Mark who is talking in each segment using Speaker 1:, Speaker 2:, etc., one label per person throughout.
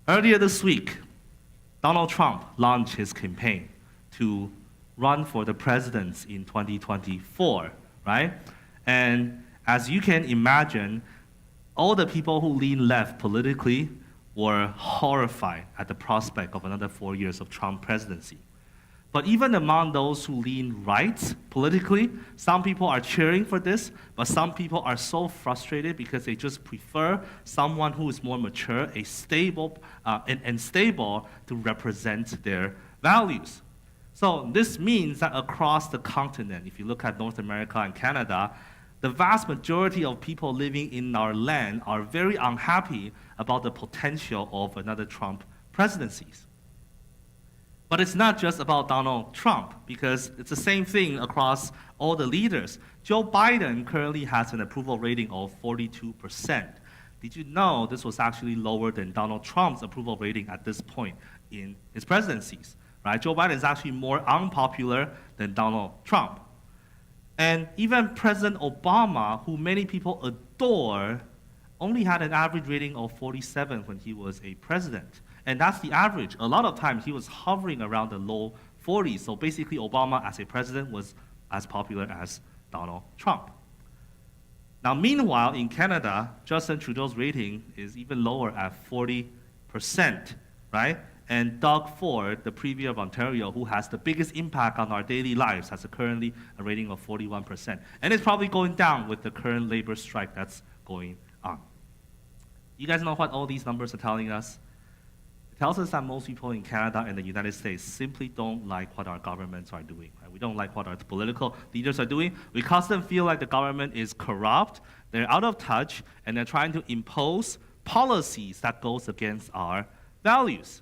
Speaker 1: Earlier this week, Donald Trump launched his campaign to run for the presidency in 2024, right? And as you can imagine, all the people who lean left politically were horrified at the prospect of another 4 years of Trump presidency. But even among those who lean right politically, some people are cheering for this, but some people are so frustrated because they just prefer someone who is more mature, a stable and stable to represent their values. So this means that across the continent, if you look at North America and Canada, the vast majority of people living in our land are very unhappy about the potential of another Trump presidencies. But it's not just about Donald Trump, because it's the same thing across all the leaders. Joe Biden currently has an approval rating of 42%. Did you know this was actually lower than Donald Trump's approval rating at this point in his presidencies? Right? Joe Biden is actually more unpopular than Donald Trump. And even President Obama, who many people adore, only had an average rating of 47 when he was a president. And that's the average. A lot of times he was hovering around the low 40s. So basically Obama as a president was as popular as Donald Trump. Now meanwhile, in Canada, Justin Trudeau's rating is even lower at 40%, right? And Doug Ford, the Premier of Ontario, who has the biggest impact on our daily lives, has currently a rating of 41%. And it's probably going down with the current labor strike that's going on. You guys know what all these numbers are telling us? It tells us that most people in Canada and the United States simply don't like what our governments are doing. Right? We don't like what our political leaders are doing. We constantly feel like the government is corrupt, they're out of touch, and they're trying to impose policies that goes against our values.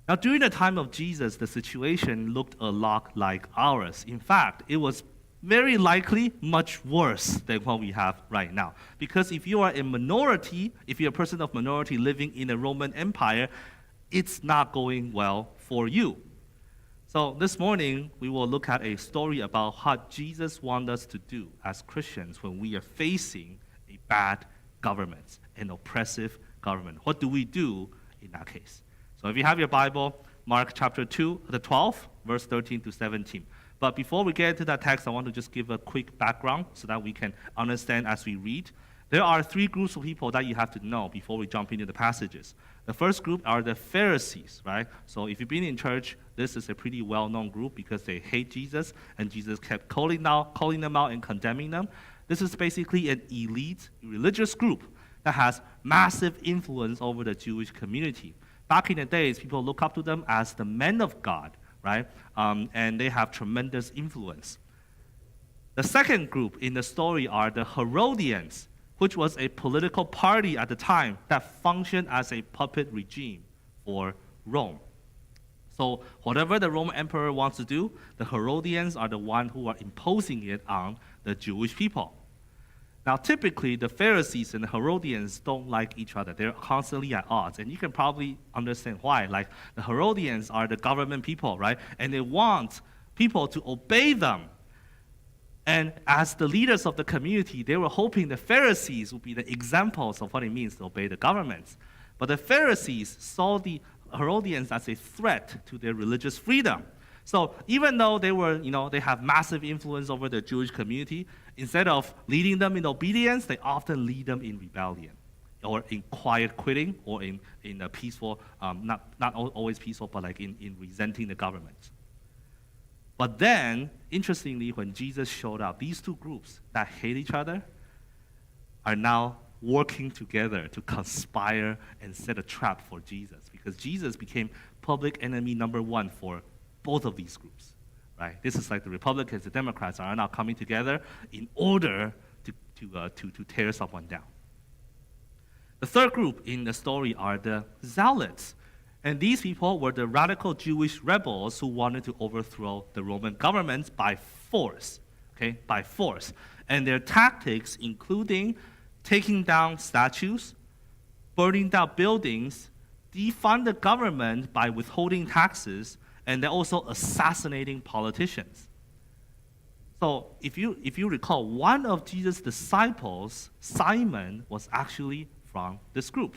Speaker 1: Now, during the time of Jesus, the situation looked a lot like ours. In fact, it was very likely much worse than what we have right now. Because if you are a minority, if you're a person of minority living in a Roman Empire, it's not going well for you. So this morning, we will look at a story about what Jesus wants us to do as Christians when we are facing a bad government, an oppressive government. What do we do in that case? So if you have your Bible, Mark chapter 2, the 12th, verse 13 to 17. But before we get into that text, I want to just give a quick background so that we can understand as we read. There are three groups of people that you have to know before we jump into the passages. The first group are the Pharisees, right? So if you've been in church, this is a pretty well-known group because they hate Jesus, and Jesus kept calling them out and condemning them. This is basically an elite religious group that has massive influence over the Jewish community. Back in the days, people look up to them as the men of God, right? And they have tremendous influence. The second group in the story are the Herodians, which was a political party at the time that functioned as a puppet regime for Rome. So whatever the Roman emperor wants to do, the Herodians are the ones who are imposing it on the Jewish people. Now, typically, the Pharisees and the Herodians don't like each other. They're constantly at odds. And you can probably understand why. Like, the Herodians are the government people, right? And they want people to obey them. And as the leaders of the community, they were hoping the Pharisees would be the examples of what it means to obey the government. But the Pharisees saw the Herodians as a threat to their religious freedom. So even though they have massive influence over the Jewish community, instead of leading them in obedience, they often lead them in rebellion, or in quiet quitting, or in a peaceful, not always peaceful, but like in resenting the government. But then, interestingly, when Jesus showed up, these two groups that hate each other are now working together to conspire and set a trap for Jesus, because Jesus became public enemy number one for both of these groups, right? This is like the Republicans, the Democrats are now coming together in order to tear someone down. The third group in the story are the Zealots. And these people were the radical Jewish rebels who wanted to overthrow the Roman government by force, okay, by force. And their tactics including taking down statues, burning down buildings, defund the government by withholding taxes, and they're also assassinating politicians. So if you recall, one of Jesus' disciples, Simon, was actually from this group.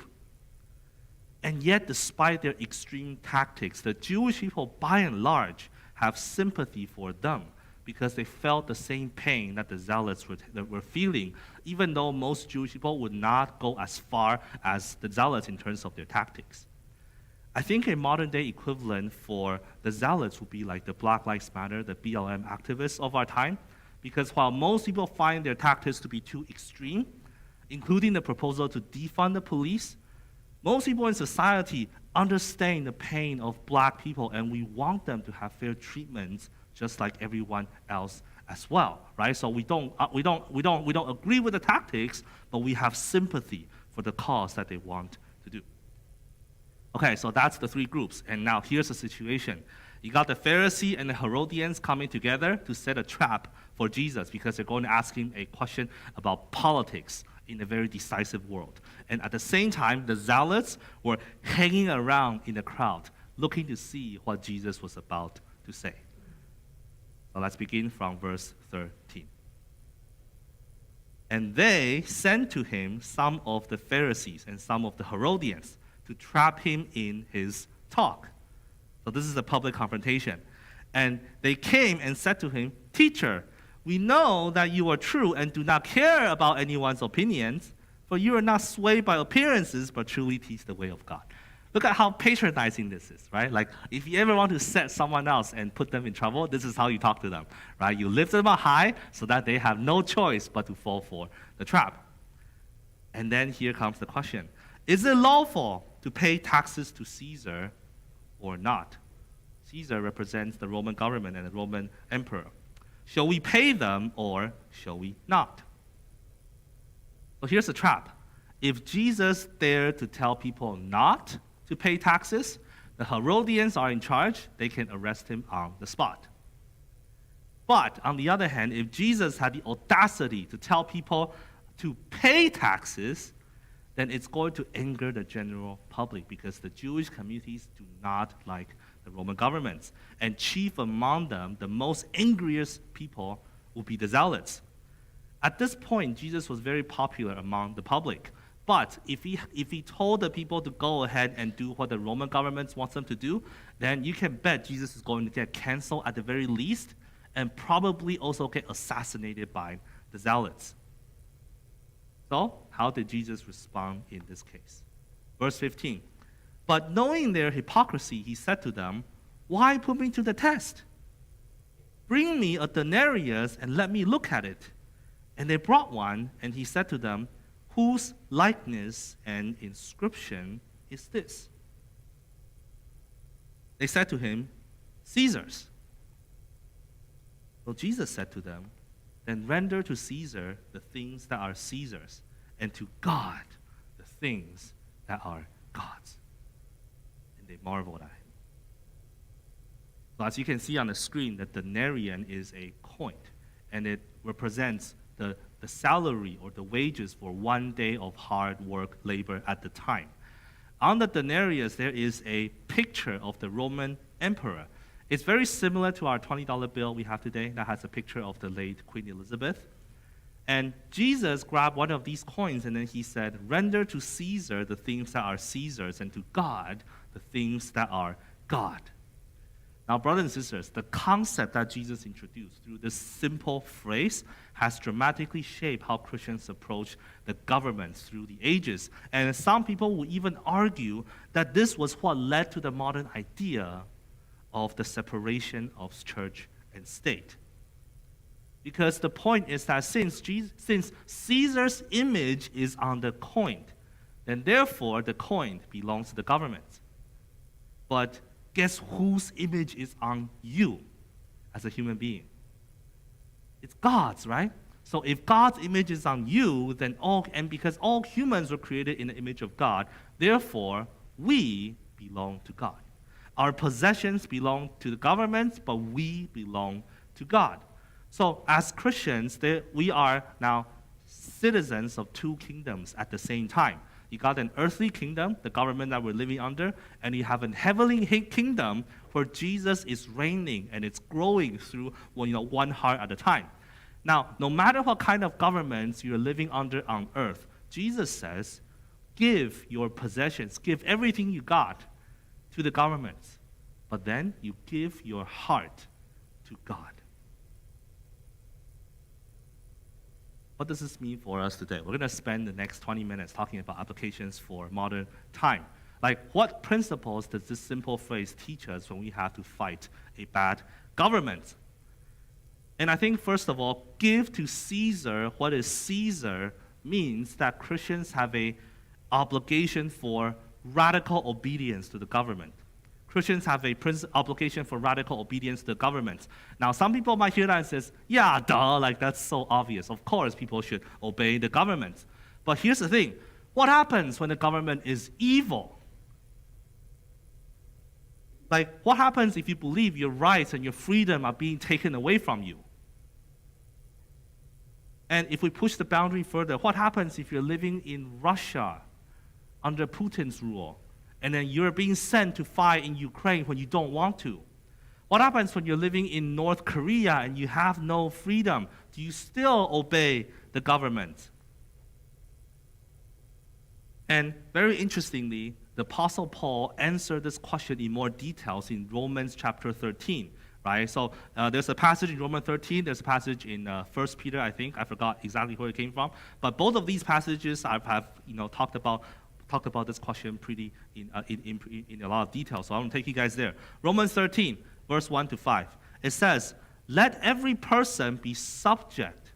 Speaker 1: And yet, despite their extreme tactics, the Jewish people, by and large, have sympathy for them because they felt the same pain that the zealots were feeling, even though most Jewish people would not go as far as the zealots in terms of their tactics. I think a modern-day equivalent for the zealots would be like the Black Lives Matter, the BLM activists of our time, because while most people find their tactics to be too extreme, including the proposal to defund the police, most people in society understand the pain of black people, and we want them to have fair treatment just like everyone else as well, right? So we don't agree with the tactics, but we have sympathy for the cause that they want to do. Okay, so that's the three groups, and now here's the situation. You got the Pharisee and the Herodians coming together to set a trap for Jesus because they're going to ask him a question about politics in a very decisive world. And at the same time, the zealots were hanging around in the crowd, looking to see what Jesus was about to say. So let's begin from verse 13. And they sent to him some of the Pharisees and some of the Herodians to trap him in his talk. So this is a public confrontation. And they came and said to him, "Teacher, we know that you are true and do not care about anyone's opinions, for you are not swayed by appearances, but truly teach the way of God." Look at how patronizing this is, right? Like, if you ever want to set someone else and put them in trouble, this is how you talk to them, right? You lift them up high so that they have no choice but to fall for the trap. And then here comes the question. Is it lawful to pay taxes to Caesar or not? Caesar represents the Roman government and the Roman emperor. Shall we pay them or shall we not? So here's the trap. If Jesus dared to tell people not to pay taxes, the Herodians are in charge. They can arrest him on the spot. But on the other hand, if Jesus had the audacity to tell people to pay taxes, then it's going to anger the general public because the Jewish communities do not like the Roman governments. And chief among them, the most angriest people, will be the zealots. At this point, Jesus was very popular among the public. But if he told the people to go ahead and do what the Roman government wants them to do, then you can bet Jesus is going to get canceled at the very least and probably also get assassinated by the zealots. So, how did Jesus respond in this case? Verse 15. But knowing their hypocrisy, he said to them, "Why put me to the test? Bring me a denarius and let me look at it." And they brought one, and he said to them, "Whose likeness and inscription is this?" They said to him, "Caesar's." So Jesus said to them, "Then render to Caesar the things that are Caesar's, and to God the things that are God's." And they marveled at him. So as you can see on the screen, the denarian is a coin, and it represents the salary or the wages for 1 day of hard work, labor at the time. On the denarius, there is a picture of the Roman emperor. It's very similar to our $20 bill we have today that has a picture of the late Queen Elizabeth. And Jesus grabbed one of these coins and then he said, "Render to Caesar the things that are Caesar's, and to God the things that are God." Now, brothers and sisters, the concept that Jesus introduced through this simple phrase has dramatically shaped how Christians approach the government through the ages. And some people will even argue that this was what led to the modern idea of the separation of church and state. Because the point is that since Caesar's image is on the coin, then therefore the coin belongs to the government. But guess whose image is on you as a human being? It's God's, right? So if God's image is on you, then because all humans were created in the image of God, therefore we belong to God. Our possessions belong to the government, but we belong to God. So as Christians, we are now citizens of two kingdoms at the same time. You got an earthly kingdom, the government that we're living under, and you have a heavenly kingdom where Jesus is reigning and it's growing through one heart at a time. Now, no matter what kind of governments you're living under on earth, Jesus says, give your possessions, give everything you got to the government, but then you give your heart to God. What does this mean for us today? We're going to spend the next 20 minutes talking about applications for modern time. Like, what principles does this simple phrase teach us when we have to fight a bad government? And I think, first of all, give to Caesar what is Caesar means that Christians have an obligation for radical obedience to the government. Christians have a obligation for radical obedience to the government. Now, some people might hear that and says, yeah, duh, like that's so obvious. Of course, people should obey the government. But here's the thing. What happens when the government is evil? Like, what happens if you believe your rights and your freedom are being taken away from you? And if we push the boundary further, what happens if you're living in Russia under Putin's rule, and then you're being sent to fight in Ukraine when you don't want to? What happens when you're living in North Korea and you have no freedom? Do you still obey the government? And very interestingly, the Apostle Paul answered this question in more details in Romans chapter 13. Right? So there's a passage in Romans 13, there's a passage in 1 Peter, I think. I forgot exactly where it came from. But both of these passages have talked about this question pretty in a lot of detail. So I want to take you guys there. Romans 13, verse 1 to 5. It says, let every person be subject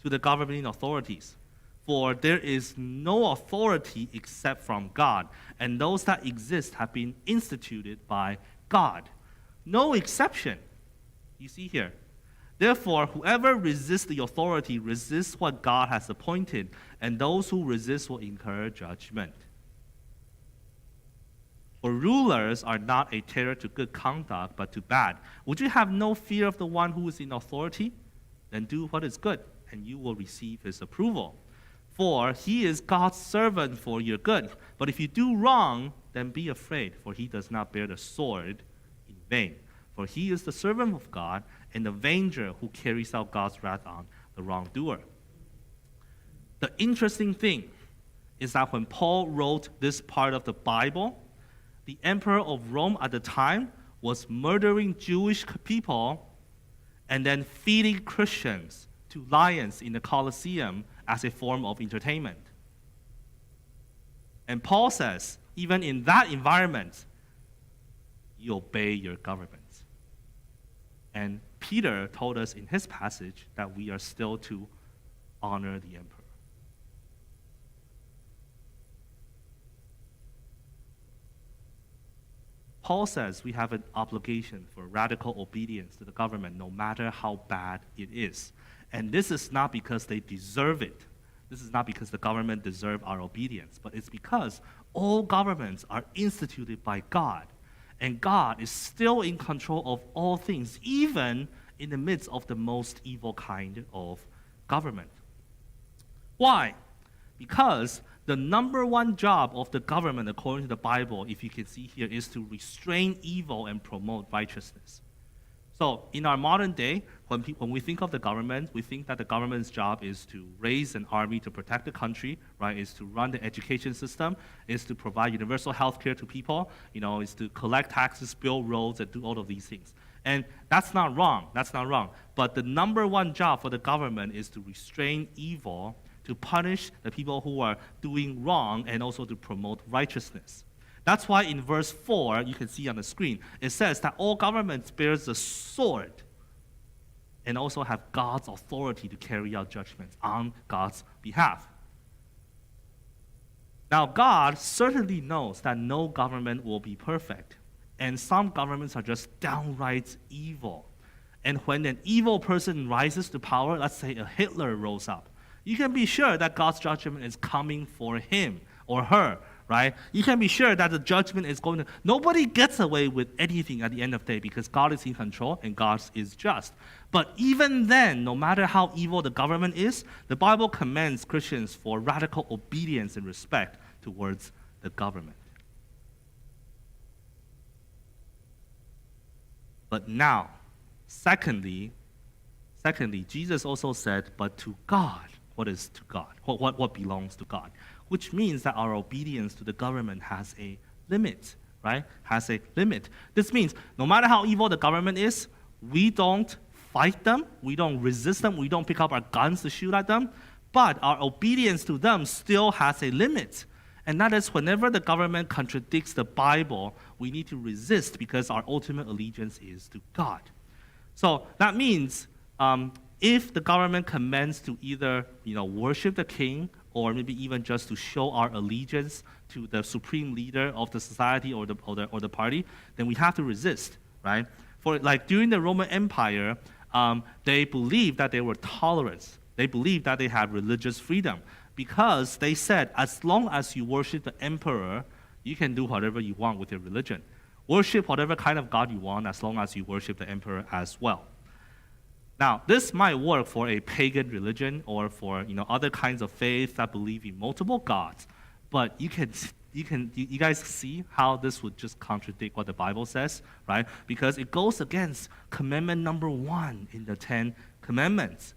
Speaker 1: to the governing authorities, for there is no authority except from God, and those that exist have been instituted by God. No exception. You see here. Therefore, whoever resists the authority resists what God has appointed, and those who resist will incur judgment. For rulers are not a terror to good conduct, but to bad. Would you have no fear of the one who is in authority? Then do what is good, and you will receive his approval. For he is God's servant for your good. But if you do wrong, then be afraid, for he does not bear the sword in vain. For he is the servant of God and the avenger who carries out God's wrath on the wrongdoer. The interesting thing is that when Paul wrote this part of the Bible, the emperor of Rome at the time was murdering Jewish people and then feeding Christians to lions in the Colosseum as a form of entertainment. And Paul says, even in that environment, you obey your government. And Peter told us in his passage that we are still to honor the emperor. Paul says we have an obligation for radical obedience to the government no matter how bad it is. And this is not because they deserve it. This is not because the government deserves our obedience, but it's because all governments are instituted by God. And God is still in control of all things, even in the midst of the most evil kind of government. Why? Because the number one job of the government, according to the Bible, if you can see here, is to restrain evil and promote righteousness. So in our modern day, when we think of the government, we think that the government's job is to raise an army to protect the country, right? Is to run the education system, is to provide universal health care to people, is to collect taxes, build roads, and do all of these things. And that's not wrong. That's not wrong. But the number one job for the government is to restrain evil, to punish the people who are doing wrong, and also to promote righteousness. That's why in verse 4, you can see on the screen, it says that all governments bears the sword and also have God's authority to carry out judgments on God's behalf. Now, God certainly knows that no government will be perfect, and some governments are just downright evil. And when an evil person rises to power, let's say a Hitler rose up, you can be sure that God's judgment is coming for him or her, right? You can be sure that the judgment is going to... Nobody gets away with anything at the end of the day because God is in control and God is just. But even then, no matter how evil the government is, the Bible commends Christians for radical obedience and respect towards the government. But now, secondly, Jesus also said, but to God, what is to God? What belongs to God? which means that our obedience to the government has a limit, right? Has a limit. This means no matter how evil the government is, we don't fight them, we don't resist them, we don't pick up our guns to shoot at them, but our obedience to them still has a limit. And that is whenever the government contradicts the Bible, we need to resist because our ultimate allegiance is to God. So that means if the government commands to either worship the king or maybe even just to show our allegiance to the supreme leader of the society or the party, then we have to resist, right? For like during the Roman Empire, they believed that they were tolerant. They believed that they had religious freedom because they said as long as you worship the emperor, you can do whatever you want with your religion. Worship whatever kind of God you want as long as you worship the emperor as well. Now, this might work for a pagan religion or for other kinds of faiths that believe in multiple gods, but you guys see how this would just contradict what the Bible says, right? Because it goes against commandment number 1 in the 10 Commandments.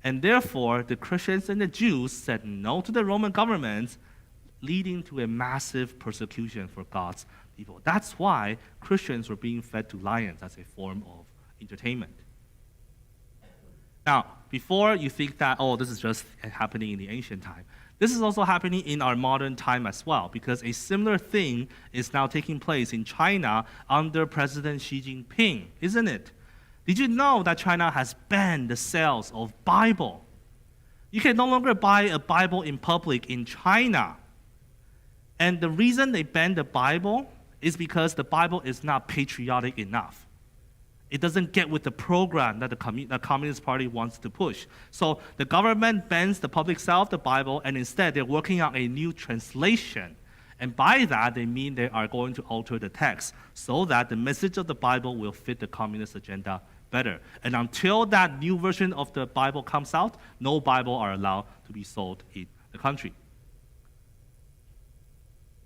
Speaker 1: And therefore, the Christians and the Jews said no to the Roman government, leading to a massive persecution for God's people. That's why Christians were being fed to lions as a form of entertainment. Now, before you think that, this is just happening in the ancient time, this is also happening in our modern time as well, because a similar thing is now taking place in China under President Xi Jinping, isn't it? Did you know that China has banned the sales of Bible? You can no longer buy a Bible in public in China. And the reason they banned the Bible is because the Bible is not patriotic enough. It doesn't get with the program that the Communist Party wants to push. So the government bans the public sale of the Bible, and instead they're working on a new translation. And by that, they mean they are going to alter the text so that the message of the Bible will fit the communist agenda better. And until that new version of the Bible comes out, no Bible are allowed to be sold in the country.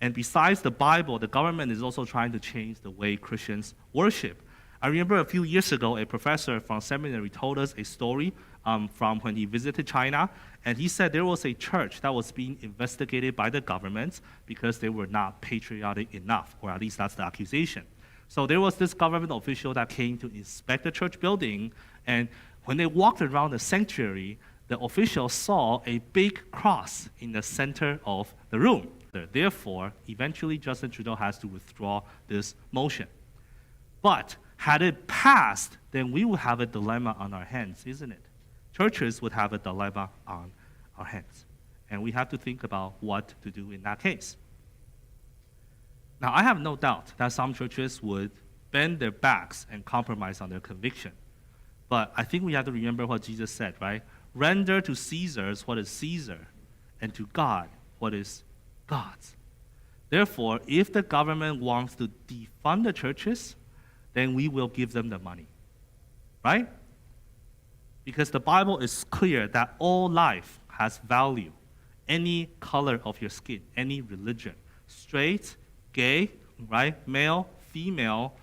Speaker 1: And besides the Bible, the government is also trying to change the way Christians worship. I remember a few years ago, a professor from seminary told us a story from when he visited China, and he said there was a church that was being investigated by the government because they were not patriotic enough, or at least that's the accusation. So there was this government official that came to inspect the church building, and when they walked around the sanctuary, the official saw a big cross in the center of the room. Therefore, eventually Justin Trudeau has to withdraw this motion. But had it passed, then we would have a dilemma on our hands, isn't it? Churches would have a dilemma on our hands. And we have to think about what to do in that case. Now, I have no doubt that some churches would bend their backs and compromise on their conviction. But I think we have to remember what Jesus said, right? Render to Caesar's what is Caesar, and to God what is God's. Therefore, if the government wants to defund the churches, then we will give them the money, right? Because the Bible is clear that all life has value. Any color of your skin, any religion, straight, gay, right, male, female,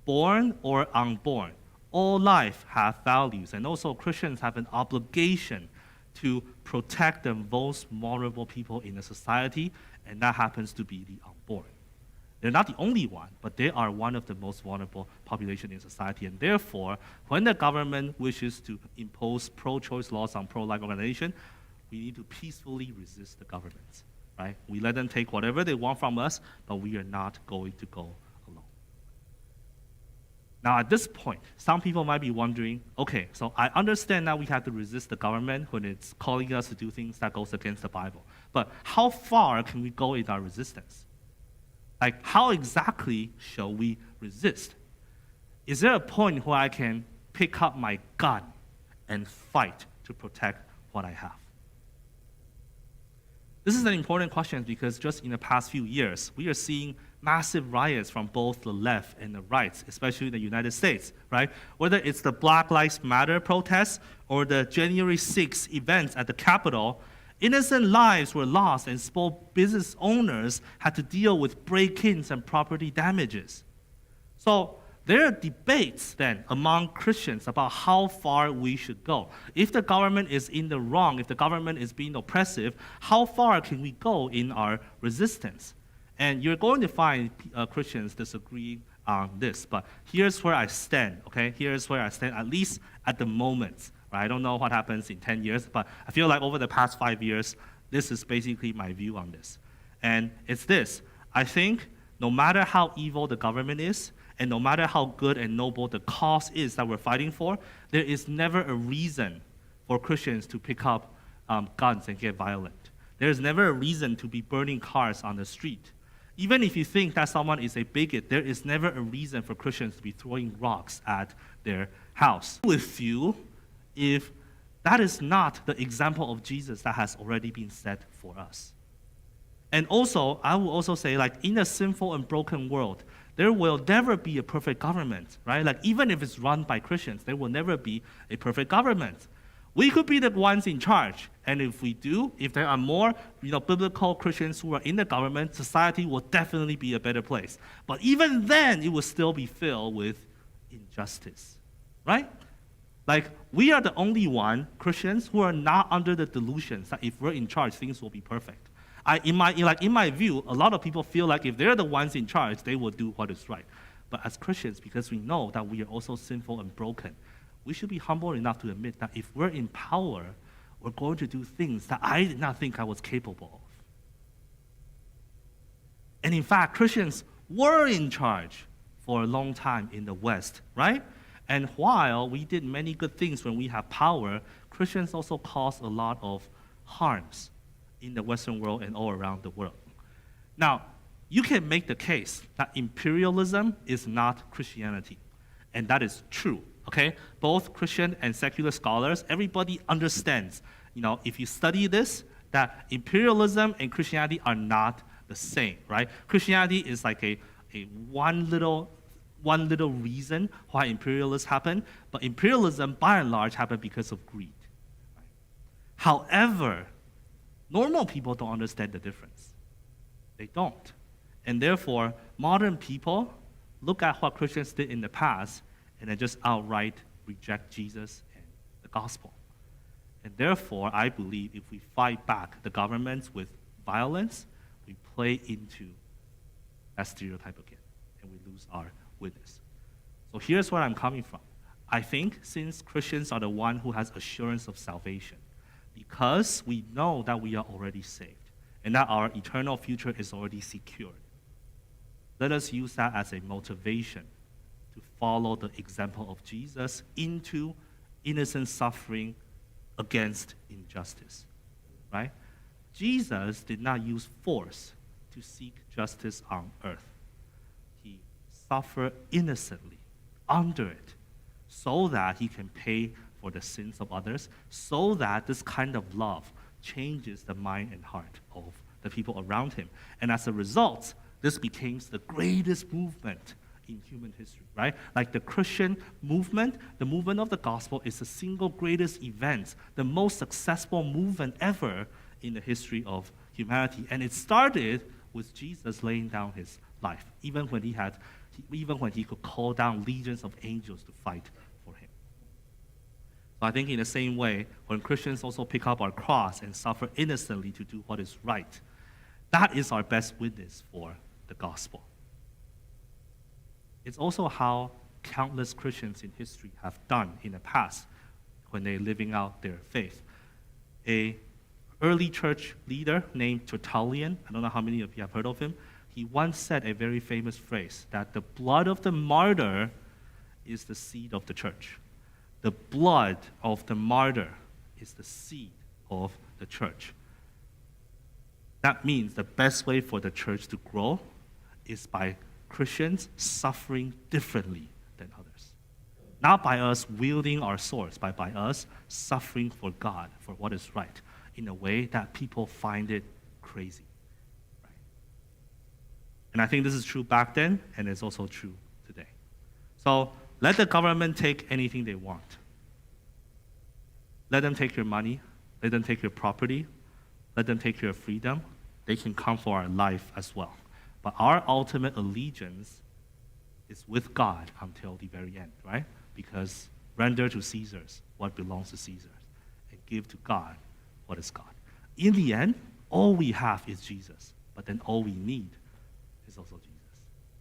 Speaker 1: born or unborn, all life have values. And also Christians have an obligation to protect the most vulnerable people in the society, and that happens to be the unborn. They're not the only one, but they are one of the most vulnerable population in society. And therefore, when the government wishes to impose pro-choice laws on pro-life organization, we need to peacefully resist the government, right? We let them take whatever they want from us, but we are not going to go alone. Now, at this point, some people might be wondering, okay, so I understand that we have to resist the government when it's calling us to do things that goes against the Bible. But how far can we go in our resistance? Like, how exactly shall we resist? Is there a point where I can pick up my gun and fight to protect what I have? This is an important question because just in the past few years, we are seeing massive riots from both the left and the right, especially in the United States, right? Whether it's the Black Lives Matter protests or the January 6th events at the Capitol, innocent lives were lost and small business owners had to deal with break-ins and property damages. So there are debates then among Christians about how far we should go. If the government is in the wrong, if the government is being oppressive, how far can we go in our resistance? And you're going to find Christians disagree on this, but here's where I stand, okay? Here's where I stand, at least at the moment. Right? I don't know what happens in 10 years, but I feel like over the past 5 years, this is basically my view on this. And it's this. I think no matter how evil the government is, and no matter how good and noble the cause is that we're fighting for, there is never a reason for Christians to pick up guns and get violent. There is never a reason to be burning cars on the street. Even if you think that someone is a bigot, there is never a reason for Christians to be throwing rocks at their house. With you, if that is not the example of Jesus that has already been set for us. And also, I will also say, like, in a sinful and broken world, there will never be a perfect government, right? Like, even if it's run by Christians, there will never be a perfect government. We could be the ones in charge, and if we do, if there are more, biblical Christians who are in the government, society will definitely be a better place. But even then, it will still be filled with injustice, right? Like, we are the only Christians, who are not under the delusions that if we're in charge, things will be perfect. In my view, a lot of people feel like if they're the ones in charge, they will do what is right. But as Christians, because we know that we are also sinful and broken, we should be humble enough to admit that if we're in power, we're going to do things that I did not think I was capable of. And in fact, Christians were in charge for a long time in the West, right? And while we did many good things when we have power, Christians also caused a lot of harms in the Western world and all around the world. Now, you can make the case that imperialism is not Christianity, and that is true. Okay, both Christian and secular scholars, everybody understands, if you study this, that imperialism and Christianity are not the same, right? Christianity is like a one little reason why imperialism happened, but imperialism, by and large, happened because of greed. Right? However, normal people don't understand the difference. They don't. And therefore, modern people look at what Christians did in the past and then just outright reject Jesus and the gospel. And therefore, I believe if we fight back the governments with violence, we play into that stereotype again, and we lose our witness. So here's where I'm coming from. I think since Christians are the one who has assurance of salvation, because we know that we are already saved, and that our eternal future is already secured, let us use that as a motivation to follow the example of Jesus into innocent suffering against injustice, right? Jesus did not use force to seek justice on earth. He suffered innocently under it so that he can pay for the sins of others, so that this kind of love changes the mind and heart of the people around him. And as a result, this became the greatest movement in human history, right? Like the Christian movement, the movement of the gospel is the single greatest event, the most successful movement ever in the history of humanity. And it started with Jesus laying down his life, even when he could call down legions of angels to fight for him. So I think in the same way, when Christians also pick up our cross and suffer innocently to do what is right, that is our best witness for the gospel. It's also how countless Christians in history have done in the past when they're living out their faith. An early church leader named Tertullian, I don't know how many of you have heard of him, he once said a very famous phrase that the blood of the martyr is the seed of the church. The blood of the martyr is the seed of the church. That means the best way for the church to grow is by Christians suffering differently than others. Not by us wielding our swords, but by us suffering for God, for what is right, in a way that people find it crazy. Right? And I think this is true back then, and it's also true today. So let the government take anything they want. Let them take your money. Let them take your property. Let them take your freedom. They can come for our life as well. But our ultimate allegiance is with God until the very end, right? Because render to Caesar's what belongs to Caesar, and give to God what is God. In the end, all we have is Jesus, but then all we need is also Jesus.